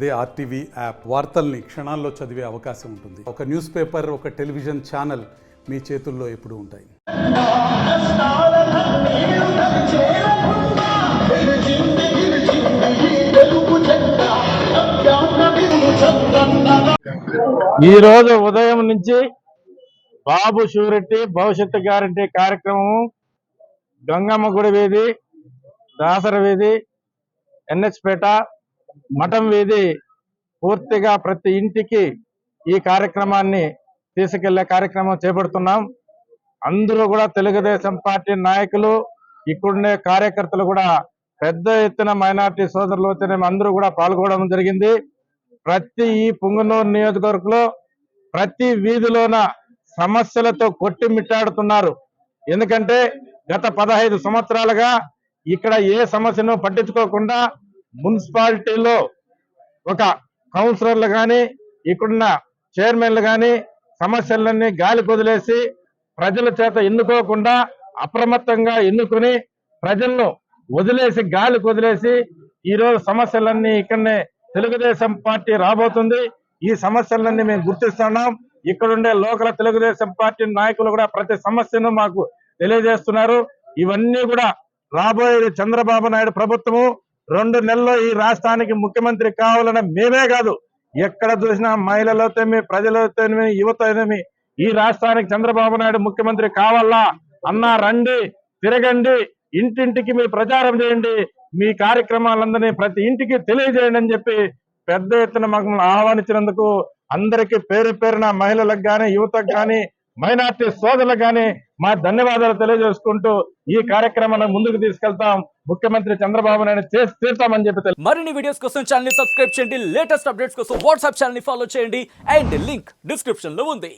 అదే RTV app వార్తల్ని క్షణాల్లో చదివే అవకాశం ఉంటుంది. ఒక న్యూస్ పేపర్, ఒక టెలివిజన్ ఛానల్ మీ చేతుల్లో ఎప్పుడూ ఉంటాయి. ఈరోజు ఉదయం నుంచి బాబు షూరిటీ భవిష్యత్తు గ్యారంటీ కార్యక్రమం గంగమ్మ గుడి వీధి, దాసర వీధి, ఎన్హెచ్పేట, మఠం వీధి పూర్తిగా ప్రతి ఇంటికి ఈ కార్యక్రమాన్ని తీసుకెళ్లే కార్యక్రమం చేపడుతున్నాం. అందరూ కూడా తెలుగుదేశం పార్టీ నాయకులు, ఇక్కడుండే కార్యకర్తలు కూడా పెద్ద ఎత్తున మైనార్టీ సోదరులు అందరూ కూడా పాల్గొనడం జరిగింది. ప్రతి ఈ పుంగనూరు నియోజకవర్గంలో ప్రతి వీధిలోన సమస్యలతో కొట్టిమిట్టాడుతున్నారు. ఎందుకంటే గత 15 సంవత్సరాలుగా ఇక్కడ ఏ సమస్యను పట్టించుకోకుండా మున్సిపాలిటీలో ఒక కౌన్సిలర్లు కానీ, ఇక్కడున్న చైర్మన్లు కానీ సమస్యలన్నీ గాలి కొదిలేసి ప్రజల చేత ఎన్నుకోకుండా అప్రమత్తంగా ఎన్నుకొని ప్రజలను వదిలేసి గాలి కొదిలేసి ఈరోజు సమస్యలన్నీ ఇక్కడనే తెలుగుదేశం పార్టీ రాబోతుంది. ఈ సమస్యలన్నీ మేము గుర్తిస్తున్నాం. ఇక్కడుండే లోకల్ తెలుగుదేశం పార్టీ నాయకులు కూడా ప్రతి సమస్యను మాకు తెలియజేస్తున్నారు. ఇవన్నీ కూడా రాబోయే చంద్రబాబు నాయుడు ప్రభుత్వము 2 నెలల్లో ఈ రాష్ట్రానికి ముఖ్యమంత్రి కావాలని మేమే కాదు, ఎక్కడ చూసినా మహిళలతోమి, ప్రజలతోమి, యువతోమి ఈ రాష్ట్రానికి చంద్రబాబు నాయుడు ముఖ్యమంత్రి కావాలా అన్నా రండి, తిరగండి, ఇంటింటికి మీరు ప్రచారం చేయండి, మీ కార్యక్రమాలందరినీ ప్రతి ఇంటికి తెలియజేయండి అని చెప్పి పెద్ద ఎత్తున మమ్మల్ని ఆహ్వానించినందుకు అందరికీ పేరు పేరున మహిళలకు కానీ, యువతకు కానీ, మైనార్టీ సోదరులకు కానీ మా ధన్యవాదాలు తెలియజేసుకుంటూ ఈ కార్యక్రమాన్ని ముందుకు తీసుకెళ్తాం. ముఖ్యమంత్రి చంద్రబాబు నాయుడు చేసి తీర్తామని చెప్పి మరిన్ని వీడియోస్ కోసం ఛానల్ ని సబ్స్క్రైబ్ చేయండి. లేటెస్ట్ అప్డేట్స్ కోసం వాట్సాప్ ఛానల్ ని ఫాలో చేయండి. అండ్ లింక్ డిస్క్రిప్షన్ లో ఉంది.